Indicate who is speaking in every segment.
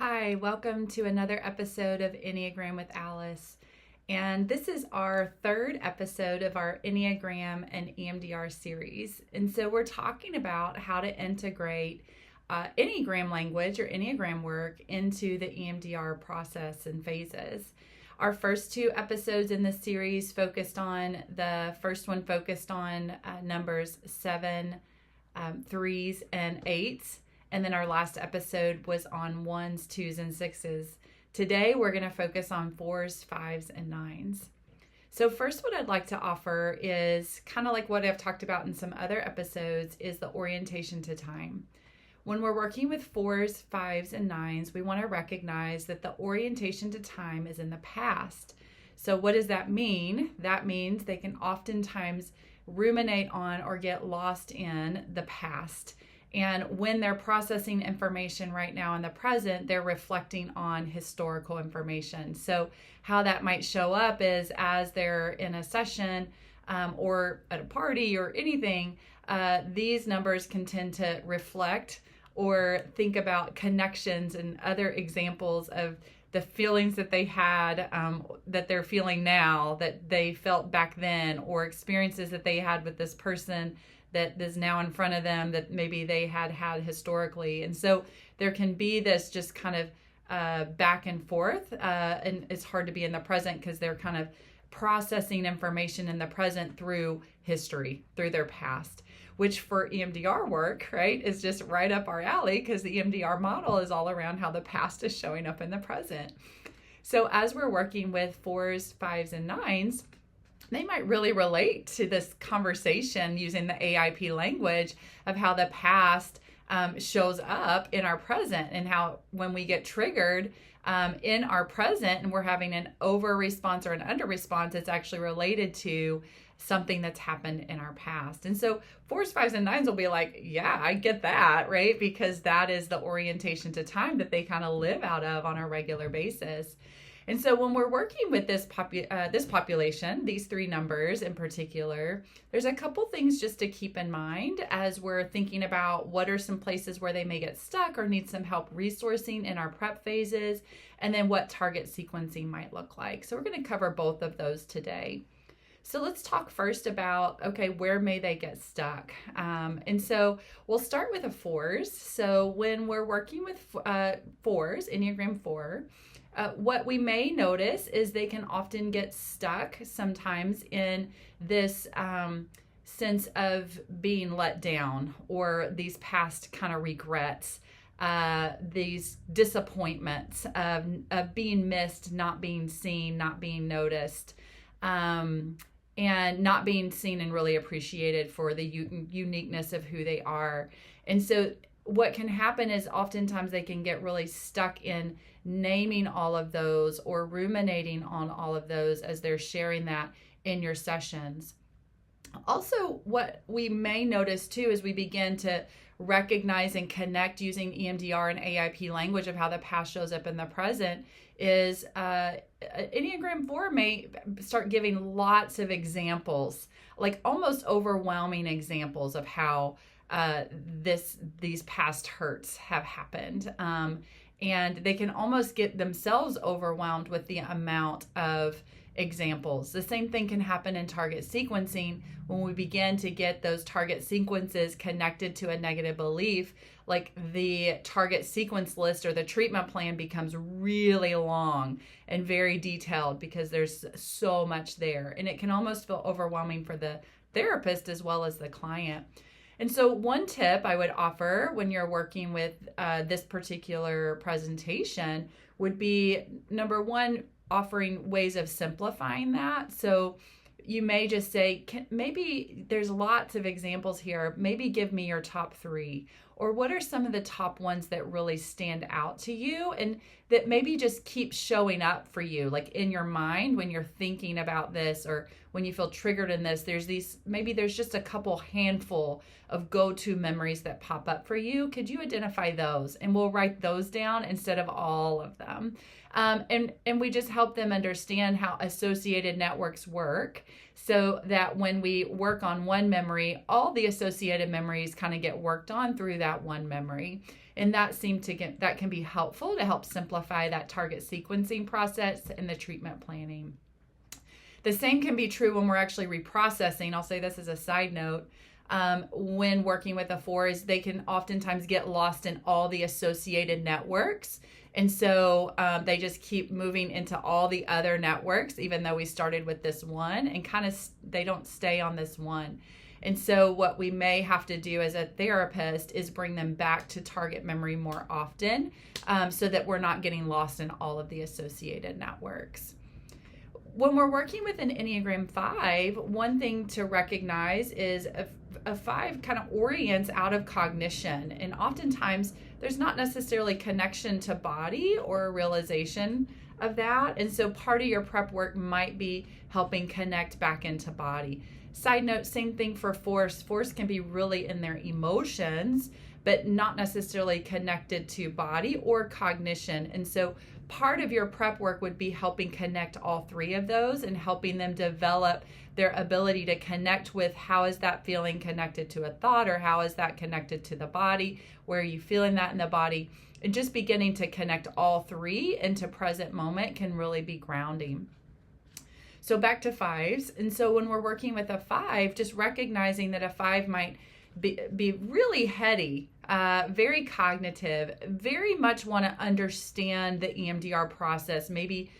Speaker 1: Hi, welcome to another episode of Enneagram with Alice. And this is our third episode of our Enneagram and EMDR series. And so we're talking about how to integrate Enneagram language or Enneagram work into the EMDR process and phases. Our first two episodes in this series the first one focused on numbers 7, 3s, and 8s. And then our last episode was on 1s, 2s, and 6s. Today, we're going to focus on 4s, 5s, and 9s. So first, what I'd like to offer is kind of like what I've talked about in some other episodes is the orientation to time. When we're working with 4s, 5s, and 9s, we want to recognize that the orientation to time is in the past. So what does that mean? That means they can oftentimes ruminate on or get lost in the past. And when they're processing information right now in the present, they're reflecting on historical information. So how that might show up is as they're in a session or at a party or anything, these numbers can tend to reflect or think about connections and other examples of the feelings that they had, that they're feeling now, that they felt back then, or experiences that they had with this person that is now in front of them that maybe they had historically. And so there can be this just kind of back and forth, and it's hard to be in the present because they're kind of processing information in the present through history, through their past, which for EMDR work, right, is just right up our alley because the EMDR model is all around how the past is showing up in the present. So as we're working with 4s, 5s, and 9s, they might really relate to this conversation using the AIP language of how the past shows up in our present, and how when we get triggered in our present and we're having an over response or an under response, it's actually related to something that's happened in our past. And so 4s, 5s, and 9s will be like, yeah, I get that, right? Because that is the orientation to time that they kind of live out of on a regular basis. And so when we're working with this population, these three numbers in particular, there's a couple things just to keep in mind as we're thinking about what are some places where they may get stuck or need some help resourcing in our prep phases, and then what target sequencing might look like. So we're going to cover both of those today. So let's talk first about, okay, where may they get stuck? And so we'll start with the 4s. So when we're working with 4s, Enneagram 4, what we may notice is they can often get stuck sometimes in this sense of being let down, or these past kind of regrets, these disappointments of being missed, not being seen, not being noticed, and not being seen and really appreciated for the uniqueness of who they are. And so what can happen is oftentimes they can get really stuck in naming all of those or ruminating on all of those as they're sharing that in your sessions. Also, what we may notice too as we begin to recognize and connect using EMDR and AIP language of how the past shows up in the present is Enneagram 4 may start giving lots of examples, like almost overwhelming examples of how these past hurts have happened. And they can almost get themselves overwhelmed with the amount of examples. The same thing can happen in target sequencing when we begin to get those target sequences connected to a negative belief, like the target sequence list or the treatment plan becomes really long and very detailed because there's so much there. And it can almost feel overwhelming for the therapist as well as the client. And so one tip I would offer when you're working with this particular presentation would be, number one, offering ways of simplifying that. So you may just say, maybe there's lots of examples here. Maybe give me your top 3. Or what are some of the top ones that really stand out to you and that maybe just keep showing up for you, like in your mind when you're thinking about this, or when you feel triggered in this, maybe there's just a couple handful of go-to memories that pop up for you. Could you identify those? And we'll write those down instead of all of them. And we just help them understand how associated networks work, so that when we work on one memory, all the associated memories kind of get worked on through that one memory. And that can be helpful to help simplify that target sequencing process and the treatment planning. The same can be true when we're actually reprocessing. I'll say this as a side note. When working with a 4 is they can oftentimes get lost in all the associated networks. And so they just keep moving into all the other networks, even though we started with this one, and they don't stay on this one. And so what we may have to do as a therapist is bring them back to target memory more often, so that we're not getting lost in all of the associated networks. When we're working with an Enneagram 5, one thing to recognize is a 5 kind of orients out of cognition. And oftentimes there's not necessarily connection to body or a realization of that. And so part of your prep work might be helping connect back into body. Side note, same thing for 4s. 4s can be really in their emotions, but not necessarily connected to body or cognition. And so part of your prep work would be helping connect all 3 of those and helping them develop their ability to connect with how is that feeling connected to a thought, or how is that connected to the body, where are you feeling that in the body, and just beginning to connect all 3 into present moment can really be grounding. So back to 5s. And so when we're working with a 5, just recognizing that a 5 might be really heady, very cognitive, very much want to understand the EMDR process, maybe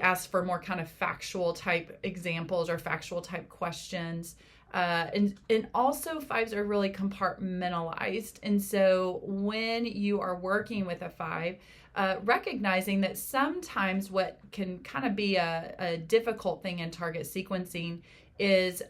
Speaker 1: ask for more kind of factual type examples or factual type questions. And also 5s are really compartmentalized. And so when you are working with a 5, recognizing that sometimes what can kind of be a difficult thing in target sequencing is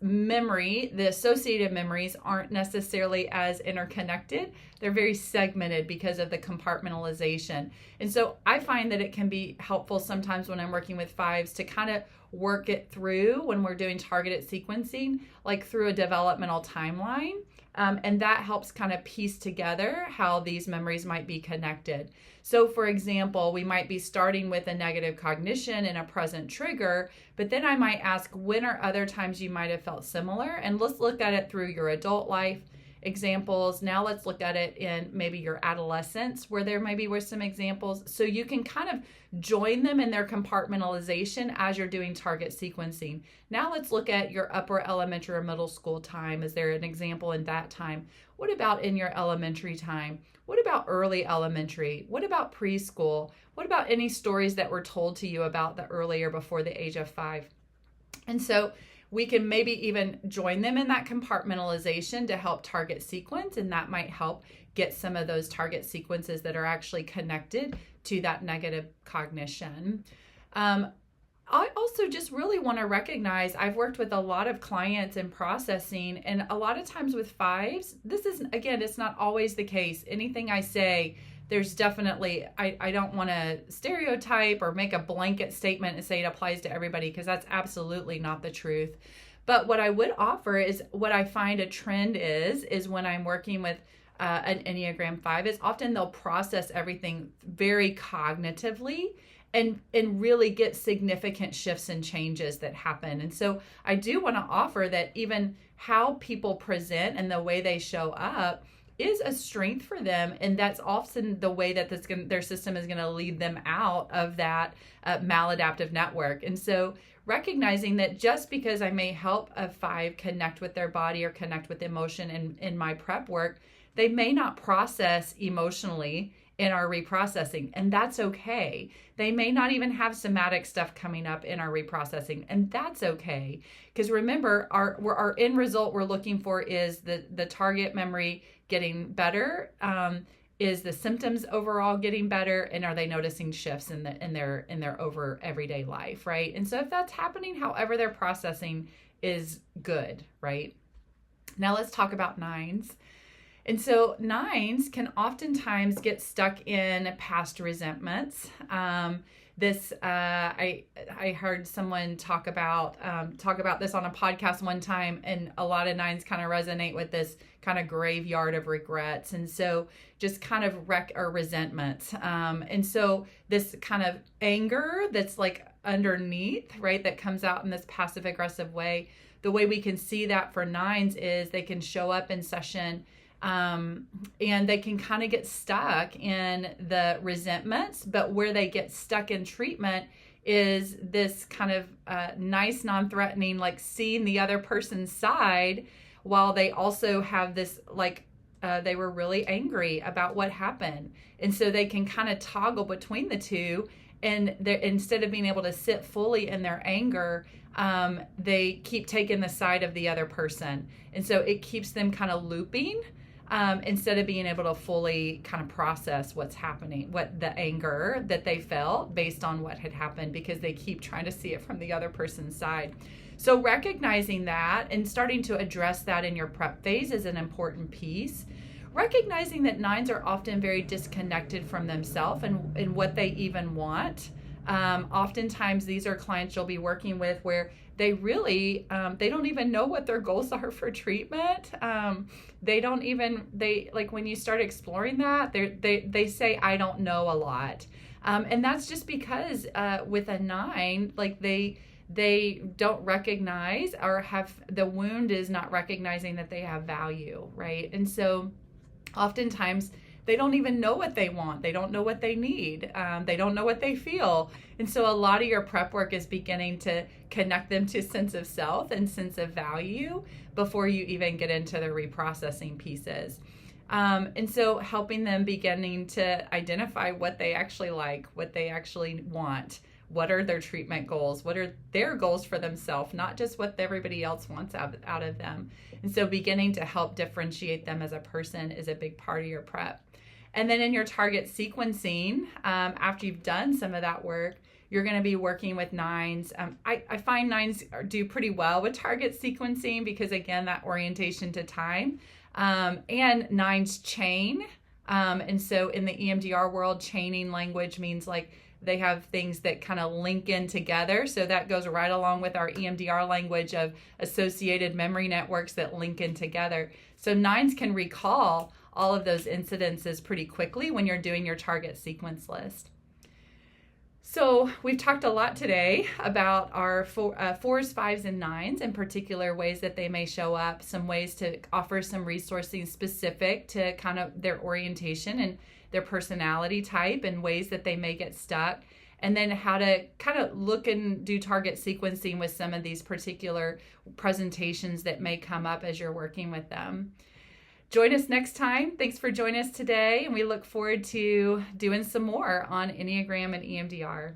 Speaker 1: memory. The associated memories aren't necessarily as interconnected. They're very segmented because of the compartmentalization. And so I find that it can be helpful sometimes when I'm working with 5s to kind of work it through when we're doing targeted sequencing, like through a developmental timeline. And that helps kind of piece together how these memories might be connected. So for example, we might be starting with a negative cognition and a present trigger, but then I might ask, when are other times you might have felt similar? And let's look at it through your adult life examples. Now let's look at it in maybe your adolescence, where there maybe were some examples. So you can kind of join them in their compartmentalization as you're doing target sequencing. Now let's look at your upper elementary or middle school time. Is there an example in that time? What about in your elementary time? What about early elementary? What about preschool? What about any stories that were told to you about the earlier before the age of 5? And so we can maybe even join them in that compartmentalization to help target sequence, and that might help get some of those target sequences that are actually connected to that negative cognition. I also just really want to recognize, I've worked with a lot of clients in processing, and a lot of times with 5s, this is, again, it's not always the case. Anything I say, there's definitely, I don't want to stereotype or make a blanket statement and say it applies to everybody, because that's absolutely not the truth. But what I would offer is, what I find a trend is when I'm working with an Enneagram 5, is often they'll process everything very cognitively and really get significant shifts and changes that happen. And so I do want to offer that even how people present and the way they show up is a strength for them, and that's often the way that their system is going to lead them out of that maladaptive network. And so recognizing that just because I may help a 5 connect with their body or connect with emotion in my prep work, they may not process emotionally in our reprocessing, and that's okay. They may not even have somatic stuff coming up in our reprocessing, and that's okay. Because remember, our end result we're looking for is the target memory getting better, is the symptoms overall getting better, and are they noticing shifts in their over everyday life, right? And so if that's happening, however they're processing is good, right? Now let's talk about 9s. And so 9s can oftentimes get stuck in past resentments. I heard someone talk about this on a podcast one time, and a lot of 9s kind of resonate with this kind of graveyard of regrets, and so just kind of resentment. And so this kind of anger that's like underneath, right, that comes out in this passive aggressive way. The way we can see that for 9s is they can show up in session And they can kind of get stuck in the resentments, but where they get stuck in treatment is this kind of nice, non-threatening, like seeing the other person's side, while they also have this they were really angry about what happened. And so they can kind of toggle between the two. And instead of being able to sit fully in their anger, they keep taking the side of the other person. And so it keeps them kind of looping instead of being able to fully kind of process what's happening, what the anger that they felt based on what had happened, because they keep trying to see it from the other person's side. So recognizing that and starting to address that in your prep phase is an important piece. Recognizing that 9s are often very disconnected from themselves and what they even want. Oftentimes these are clients you'll be working with where they really, they don't even know what their goals are for treatment. When you start exploring that, they say, I don't know a lot. And that's just because with a 9, like they don't recognize, or have, the wound is not recognizing that they have value, right? And so oftentimes they don't even know what they want. They don't know what they need. They don't know what they feel. And so a lot of your prep work is beginning to connect them to sense of self and sense of value before you even get into the reprocessing pieces. And so helping them beginning to identify what they actually like, what they actually want. What are their treatment goals? What are their goals for themselves, not just what everybody else wants out of them. And so beginning to help differentiate them as a person is a big part of your prep. And then in your target sequencing, after you've done some of that work, you're going to be working with 9s. I find 9s do pretty well with target sequencing because, again, that orientation to time. And 9s chain. And so in the EMDR world, chaining language means like they have things that kind of link in together. So that goes right along with our EMDR language of associated memory networks that link in together. So 9s can recall all of those incidences pretty quickly when you're doing your target sequence list. So we've talked a lot today about our 4s, 5s, and 9s, in particular ways that they may show up, some ways to offer some resourcing specific to kind of their orientation and their personality type and ways that they may get stuck, and then how to kind of look and do target sequencing with some of these particular presentations that may come up as you're working with them. Join us next time. Thanks for joining us today, and we look forward to doing some more on Enneagram and EMDR.